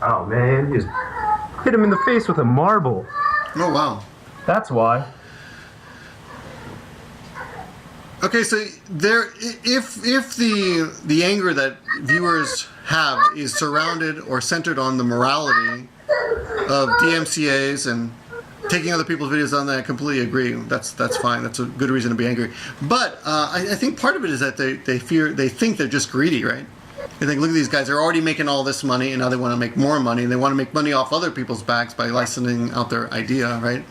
Oh man, you just hit him in the face with a marble. Oh wow. That's why. Okay, so if the anger that viewers have is surrounded or centered on the morality of DMCAs and taking other people's videos on that, I completely agree. That's fine. That's a good reason to be angry. But I think part of it is that they think they're just greedy, right? They think, look at these guys, they're already making all this money, and now they want to make more money, and they want to make money off other people's backs by licensing out their idea, right?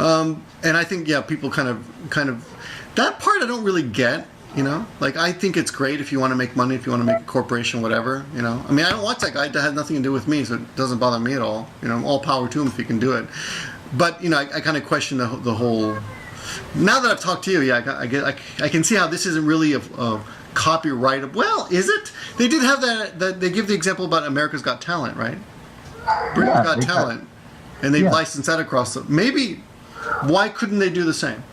And I think, yeah, people kind of that part I don't really get, you know? Like, I think it's great if you want to make money, if you want to make a corporation, whatever, you know? I mean, I don't watch that guy. That has nothing to do with me, so it doesn't bother me at all. You know, all power to him if he can do it. But, you know, I kind of question the whole... Now that I've talked to you, yeah, I can see how this isn't really a copyright. Well, is it? They did have that they give the example about America's Got Talent, right? Britain's Got Talent. And they licensed that across the... Maybe... Why couldn't they do the same?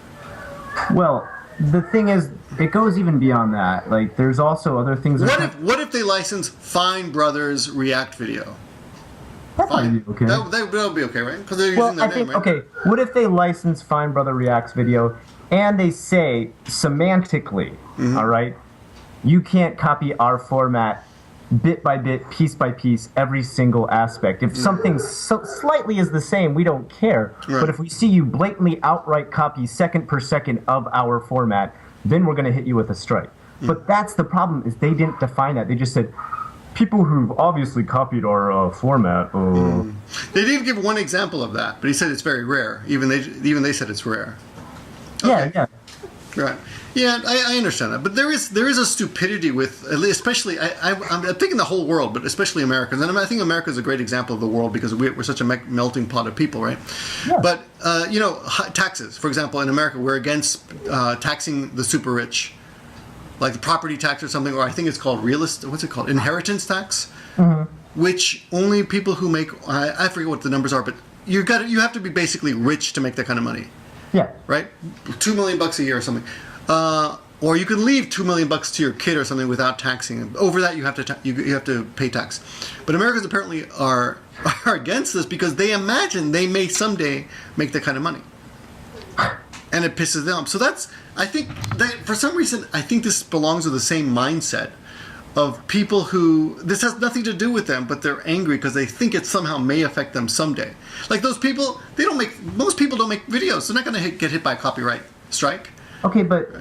Well, the thing is, it goes even beyond that. Like, there's also other things. What if they license Fine Brothers React Video? That might be okay. That would be okay, right? Because they're using their name, right? Okay, what if they license Fine Brother Reacts Video and they say semantically, all right, you can't copy our format bit by bit, piece by piece, every single aspect. If something slightly is the same, we don't care. Right. But if we see you blatantly outright copy second per second of our format, then we're going to hit you with a strike. But that's the problem, is they didn't define that. They just said, people who've obviously copied our format. They did give one example of that, but he said it's very rare. Even they said it's rare. Okay. Yeah. Right. Yeah, I understand that, but there is a stupidity with, especially I'm thinking the whole world, but especially Americans, and I think America is a great example of the world because we're such a melting pot of people, right? Yeah. But you know, taxes, for example, in America, we're against taxing the super rich, like the property tax or something, or I think it's called inheritance tax, which only people who make I forget what the numbers are, but you have to be basically rich to make that kind of money. Yeah. Right? $2 million a year or something. Or you can leave $2 million to your kid or something without taxing. Over that, you have to pay tax. But Americans apparently are against this because they imagine they may someday make that kind of money, and it pisses them off. So I think that for some reason I think this belongs to the same mindset of people who this has nothing to do with them, but they're angry because they think it somehow may affect them someday. Like those people, most people don't make videos. They're not going to get hit by a copyright strike. Okay, but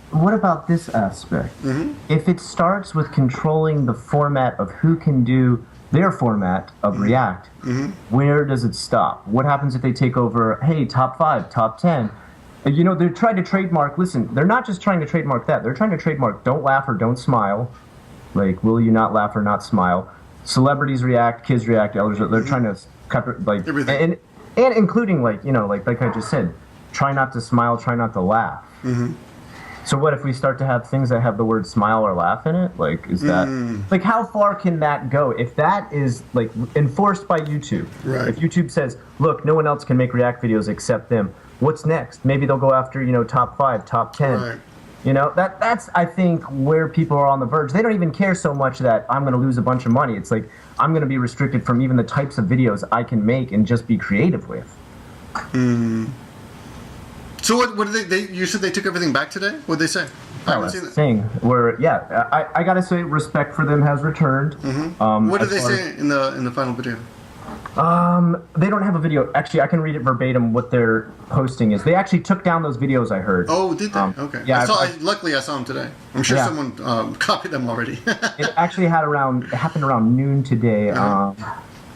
what about this aspect? If it starts with controlling the format of who can do their format of React, where does it stop? What happens if they take over, hey, top 5, top 10? You know, they're trying to trademark, listen, they're not just trying to trademark that. They're trying to trademark don't laugh or don't smile. Like, will you not laugh or not smile? Celebrities react, kids react, elders react. They're trying to cover, like, everything. And including, like, you know, like I just said, try not to smile, try not to laugh. So what if we start to have things that have the word smile or laugh in it? Like, is that, like, how far can that go? If that is, like, enforced by YouTube, if YouTube says, look, no one else can make React videos except them, what's next? Maybe they'll go after, you know, top 5, top 10. You know, that's, I think, where people are on the verge. They don't even care so much that I'm going to lose a bunch of money. It's like, I'm going to be restricted from even the types of videos I can make and just be creative with. So what did they you said they took everything back today? What did they say? I haven't seen that. Thing where, I got to say, respect for them has returned. What did they say in the final video? They don't have a video. Actually, I can read it verbatim what their posting is. They actually took down those videos I heard. Oh, did they? Okay. Yeah. Luckily, I saw them today. I'm sure someone copied them already. It actually happened around noon today.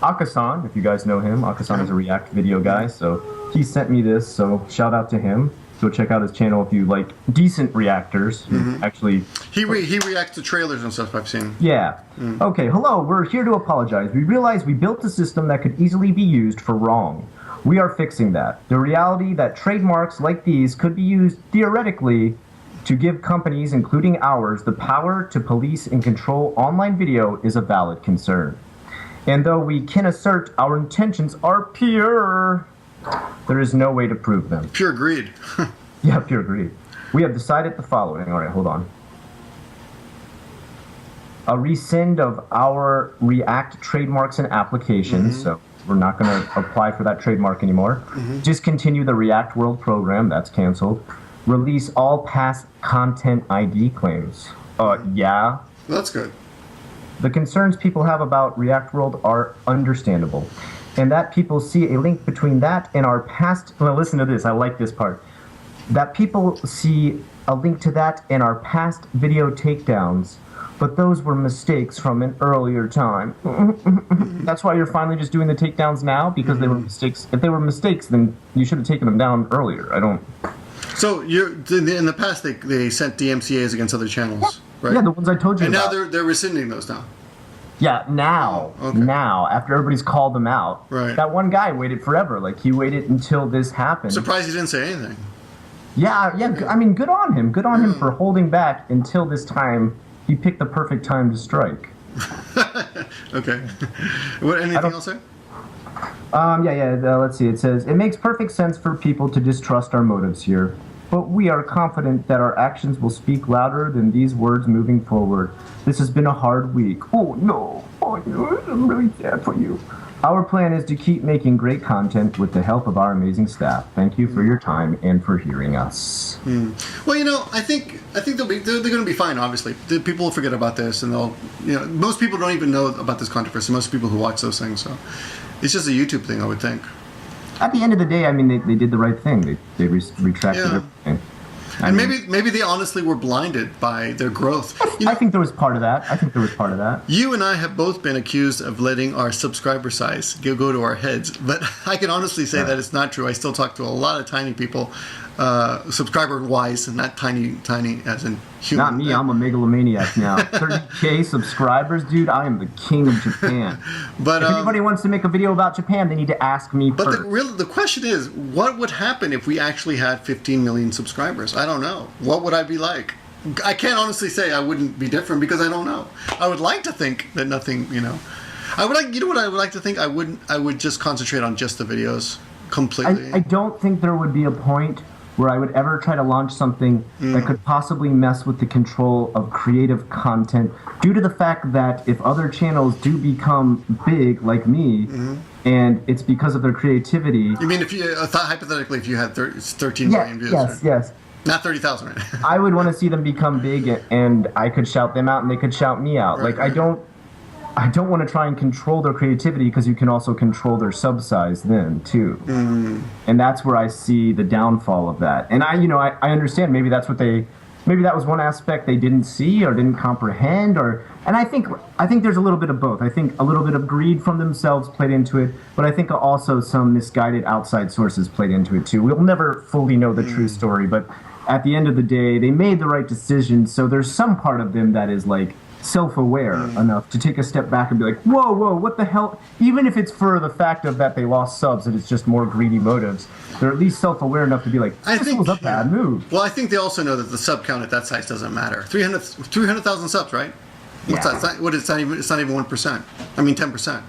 Akasan, if you guys know him, Akasan is a React video guy, so he sent me this, so shout out to him. Go check out his channel if you like decent reactors. Actually, he reacts to trailers and stuff I've seen. Yeah. Okay, hello, we're here to apologize. We realize we built a system that could easily be used for wrong. We are fixing that. The reality that trademarks like these could be used theoretically to give companies, including ours, the power to police and control online video is a valid concern. And though we can assert our intentions are pure, there is no way to prove them. Pure greed. Yeah, pure greed. We have decided the following. All right, hold on. a rescind of our React trademarks and applications. So we're not going to apply for that trademark anymore. Discontinue the React World program. That's canceled. Release all past content ID claims. Yeah. That's good. The concerns people have about React World are understandable. And that people see a link between that and our past... Well, listen to this. I like this part. That people see a link to that and our past video takedowns, but those were mistakes from an earlier time. That's why you're finally just doing the takedowns now, because they were mistakes. If they were mistakes, then you should have taken them down earlier. I don't... So in the past, they sent DMCAs against other channels, right? Yeah, the ones I told you about. And now they're rescinding those now. Yeah, now. Oh, okay. Now, after everybody's called them out. Right. That one guy waited forever. Like, he waited until this happened. Surprised he didn't say anything. Yeah. I mean, good on him. Good on him for holding back until this time. He picked the perfect time to strike. Okay. Anything else there? Let's see. It says, it makes perfect sense for people to distrust our motives here, but we are confident that our actions will speak louder than these words moving forward. This has been a hard week. Oh no, I'm really sad for you. Our plan is to keep making great content with the help of our amazing staff. Thank you for your time and for hearing us. Well, I think they're going to be fine. Obviously, people will forget about this, and most people don't even know about this controversy. Most people who watch those things, so it's just a YouTube thing, I would think. At the end of the day, I mean, they did the right thing. They retracted everything. And maybe they honestly were blinded by their growth. I think there was part of that. You and I have both been accused of letting our subscriber size go to our heads, but I can honestly say that it's not true. I still talk to a lot of tiny people, subscriber-wise, and not tiny as in human. Not me. I'm a megalomaniac now. 30K subscribers, dude. I am the king of Japan. But if anybody wants to make a video about Japan, they need to ask me first. But the question is, what would happen if we actually had 15 million subscribers? I don't know. What would I be like? I can't honestly say I wouldn't be different because I don't know. I would like to think that nothing, I would like, what I would like to think? I would just concentrate on just the videos completely. I don't think there would be a point where I would ever try to launch something that could possibly mess with the control of creative content, due to the fact that if other channels do become big like me, and it's because of their creativity... You mean hypothetically, if you had 13 million views? Yes. Not 30,000, right? I would want to see them become big, and I could shout them out, and they could shout me out. Right, I don't want to try and control their creativity, because you can also control their sub size then too, and that's where I see the downfall of that. And I understand maybe that was one aspect they didn't see or didn't comprehend, and I think there's a little bit of both. I think a little bit of greed from themselves played into it, but I think also some misguided outside sources played into it too. We'll never fully know the true story, but at the end of the day, they made the right decision. So there's some part of them that is like self-aware enough to take a step back and be like, whoa, what the hell? Even if it's for the fact of that they lost subs and it's just more greedy motives, they're at least self-aware enough to be like, this was a bad move. Well, I think they also know that the sub count at that size doesn't matter. 300,000 subs, right? What's that? It's not even 1%. I mean 10%.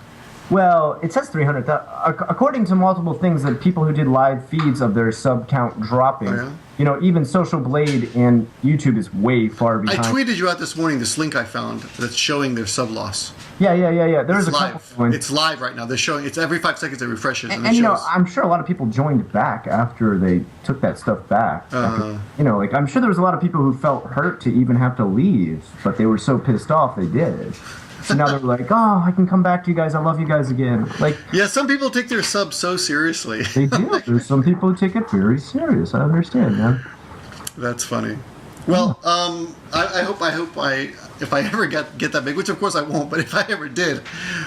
Well, it says 300,000. According to multiple things, that people who did live feeds of their sub count dropping, even Social Blade and YouTube is way far behind. I tweeted you out this morning this link I found that's showing their sub loss. Yeah. There's a couple ones. It's live right now. They're showing. It's every 5 seconds it refreshes. And I'm sure a lot of people joined back after they took that stuff back. I'm sure there was a lot of people who felt hurt to even have to leave, but they were so pissed off they did. So now they're like, oh, I can come back to you guys. I love you guys again. Yeah, some people take their subs so seriously. They do. There's some people who take it very serious. I understand, man. That's funny. Well, I hope if I ever get that big, which of course I won't, but if I ever did,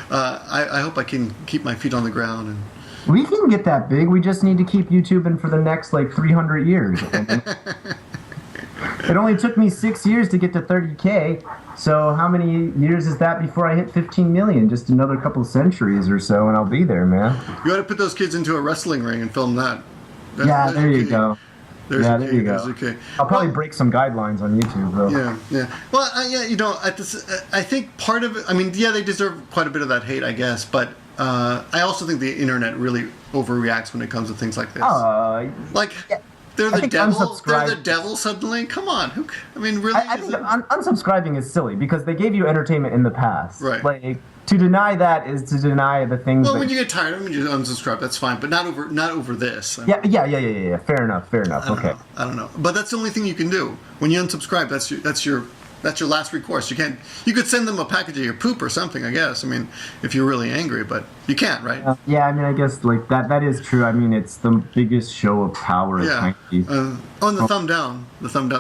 I hope I can keep my feet on the ground. And we can get that big. We just need to keep YouTubing for the next 300 years. It only took me 6 years to get to 30K. So how many years is that before I hit 15 million? Just another couple centuries or so, and I'll be there, man. You ought to put those kids into a wrestling ring and film that. There you go. There you go. Okay. I'll probably break some guidelines on YouTube, though. Yeah. Well, I think part of it, they deserve quite a bit of that hate, I guess, but I also think the internet really overreacts when it comes to things like this. they're the think devil. They're the unsubscribe- devil suddenly. Come on, I mean, really? I think unsubscribing is silly because they gave you entertainment in the past. Right. Like to deny that is to deny the things. Well, that, when you get tired of them, you just unsubscribe. That's fine, but not over this. I mean, yeah. Fair enough. Okay. I don't know, but that's the only thing you can do when you unsubscribe. That's your last recourse. You could send them a package of your poop or something, I guess. I mean, if you're really angry, but you can't, right? Yeah, I mean, I guess like that is true. I mean, it's the biggest show of power. Yeah. On the thumb down.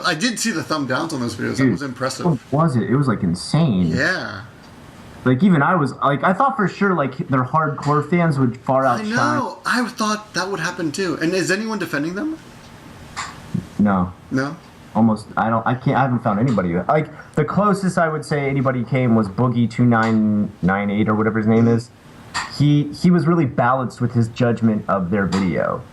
I did see the thumb downs on those videos. Dude, That was impressive. What was it? It was like insane. Yeah. Like even I was like, I thought for sure like their hardcore fans would far I outshine. know. I thought that would happen too. And is anyone defending them? No. No. Almost, I haven't found anybody. Like, the closest I would say anybody came was Boogie2998 or whatever his name is. He was really balanced with his judgment of their video.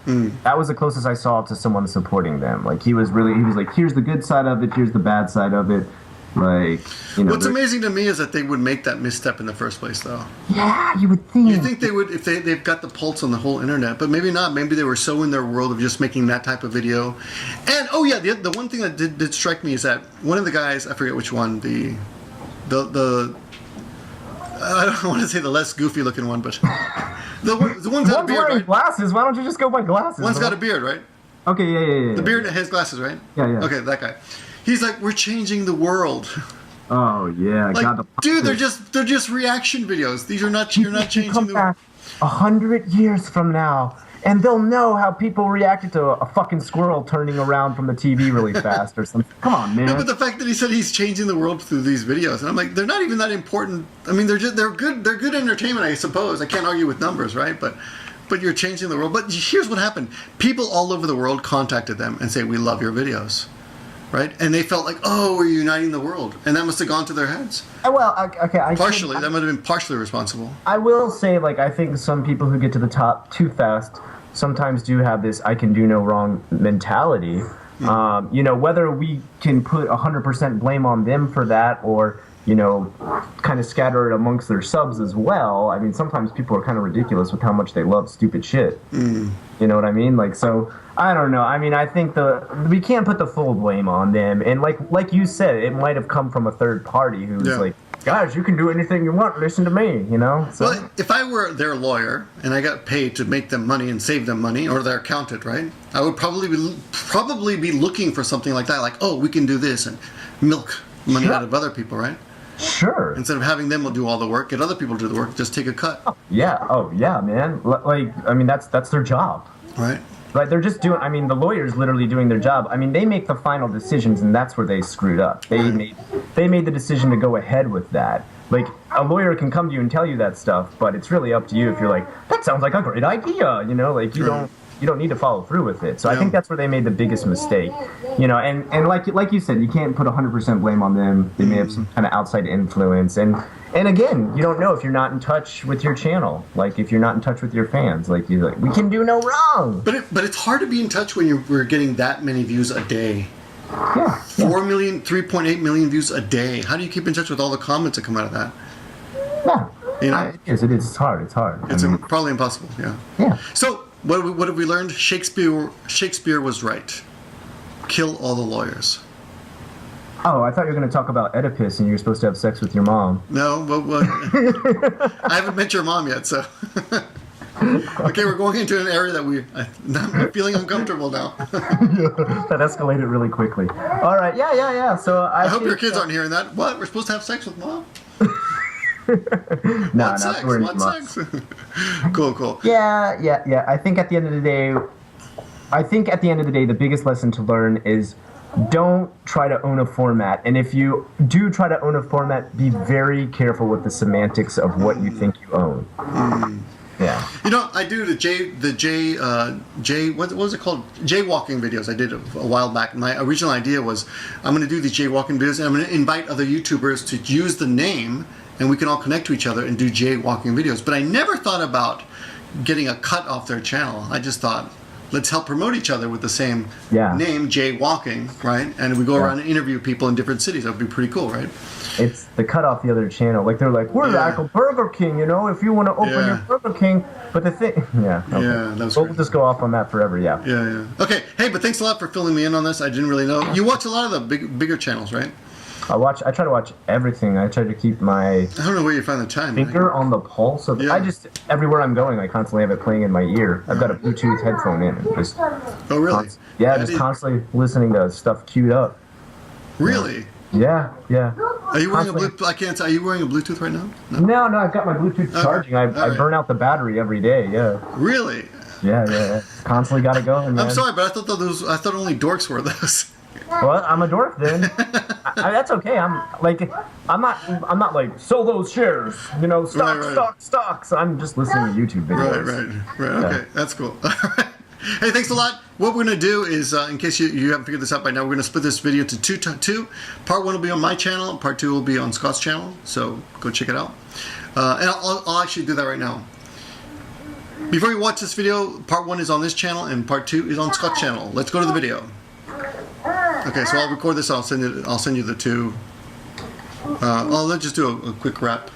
That was the closest I saw to someone supporting them. Like, he was like, here's the good side of it, here's the bad side of it. Like, you know. What's amazing to me is that they would make that misstep in the first place, though. Yeah, you would think. You think they would if they've got the pulse on the whole internet, but maybe not. Maybe they were so in their world of just making that type of video. And oh yeah, the one thing that did strike me is that one of the guys, I forget which one, the I don't want to say the less goofy looking one, but the one's got a beard, wearing right? glasses. Why don't you just go by glasses? One's got a beard, right? Okay, yeah. The beard has glasses, right? Yeah. Okay, that guy. He's like, we're changing the world. Oh yeah, Like, God, dude, they're just reaction videos. These are not. You're not changing come the back 100 years from now, and they'll know how people reacted to a fucking squirrel turning around from the TV really fast or something. Come on, man. No, but the fact that he said he's changing the world through these videos, and I'm like, they're not even that important. I mean, they're good entertainment, I suppose. I can't argue with numbers, right? But you're changing the world. But here's what happened: people all over the world contacted them and say, "We love your videos." Right? And they felt like, oh, we're uniting the world. And that must have gone to their heads. Well, okay. Partially. That might have been partially responsible. I will say, like, I think some people who get to the top too fast sometimes do have this I can do no wrong mentality. You know, whether we can put 100% blame on them for that or, you know, kind of scatter it amongst their subs as well. I mean, sometimes people are kind of ridiculous with how much they love stupid shit. You know what I mean? Like, so, I don't know. I mean, I think we can't put the full blame on them. And like you said, it might have come from a third party who's like, guys, you can do anything you want. Listen to me, you know? So, well, if I were their lawyer and I got paid to make them money and save them money, or their accountant, right? I would probably be looking for something like that. Like, oh, we can do this and milk money out of other people, right? Sure. Instead of having them do all the work, get other people to do the work, just take a cut. Yeah. Oh, yeah, man. Like, I mean, that's their job. Right. Like, they're just doing, I mean, the lawyer's literally doing their job. I mean, they make the final decisions, and that's where they screwed up. They made the decision to go ahead with that. Like, a lawyer can come to you and tell you that stuff, but it's really up to you if you're like, that sounds like a great idea, you know? Like, you don't need to follow through with it. So I think that's where they made the biggest mistake. You know, and like you said, you can't put 100% blame on them. They may have some kind of outside influence. And again, you don't know if you're not in touch with your channel. Like, if you're not in touch with your fans. Like, you're like, we can do no wrong. But it's hard to be in touch when we're getting that many views a day. Yeah. 4 million, 3.8 million views a day. How do you keep in touch with all the comments that come out of that? Yeah. You know? It is. It's hard. It's hard. It's probably impossible, yeah. Yeah. So, what have we learned? Shakespeare was right. Kill all the lawyers. Oh, I thought you were going to talk about Oedipus and you were supposed to have sex with your mom. No, I haven't met your mom yet, so... Okay, we're going into an area that I'm feeling uncomfortable now. That escalated really quickly. All right, yeah. So I hope your kids aren't hearing that. What? We're supposed to have sex with mom? No, sex? Cool. Yeah. I think at the end of the day, the biggest lesson to learn is don't try to own a format. And if you do try to own a format, be very careful with the semantics of what you think you own. Yeah. You know, I do what was it called? Jaywalking videos I did a while back. My original idea was I'm going to do these jaywalking videos and I'm going to invite other YouTubers to use the name and we can all connect to each other and do jaywalking videos. But I never thought about getting a cut off their channel. I just thought, let's help promote each other with the same name, jaywalking, right? And we go around and interview people in different cities. That would be pretty cool, right? it's the cut off the other channel. Like they're like, we're like a Burger King, you know, if you want to open your Burger King. But the thing, yeah, that was we'll just go off on that forever, yeah. Okay, hey, but thanks a lot for filling me in on this. I didn't really know. You watch a lot of the bigger channels, right? I try to watch everything. I try to keep my I don't know where you find the time. finger on the pulse of. I just everywhere I'm going, I constantly have it playing in my ear. I've got a Bluetooth headphone in. And just oh really? Just constantly listening to stuff queued up. Really? Yeah. Are you wearing a Bluetooth? I can't tell. Are you wearing a Bluetooth right now? No, I've got my Bluetooth charging. I burn out the battery every day. Yeah. Really? Yeah. Constantly got to go. Man. I'm sorry, but I thought only dorks wore those. Well, I'm a dork then. That's okay. I'm not like sell those shares. You know, stocks. I'm just listening to YouTube videos. Right. Okay, that's cool. All right. Hey, thanks a lot. What we're going to do is, in case you haven't figured this out by now, we're going to split this video to two. Part 1 will be on my channel. Part 2 will be on Scott's channel. So go check it out. And I'll actually do that right now. Before you watch this video, Part 1 is on this channel and Part 2 is on Scott's channel. Let's go to the video. Okay, so I'll record this. I'll send you the two. Let's just do a quick wrap.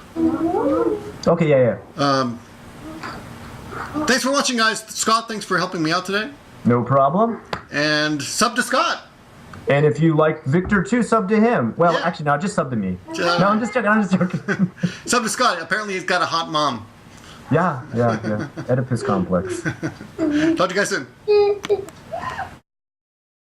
Okay, yeah. Thanks for watching, guys. Scott, thanks for helping me out today. No problem. And sub to Scott. And if you like Victor too, sub to him. Well, actually, no, just sub to me. No, I'm just joking. Sub to Scott. Apparently, he's got a hot mom. Yeah. Oedipus complex. Talk to you guys soon.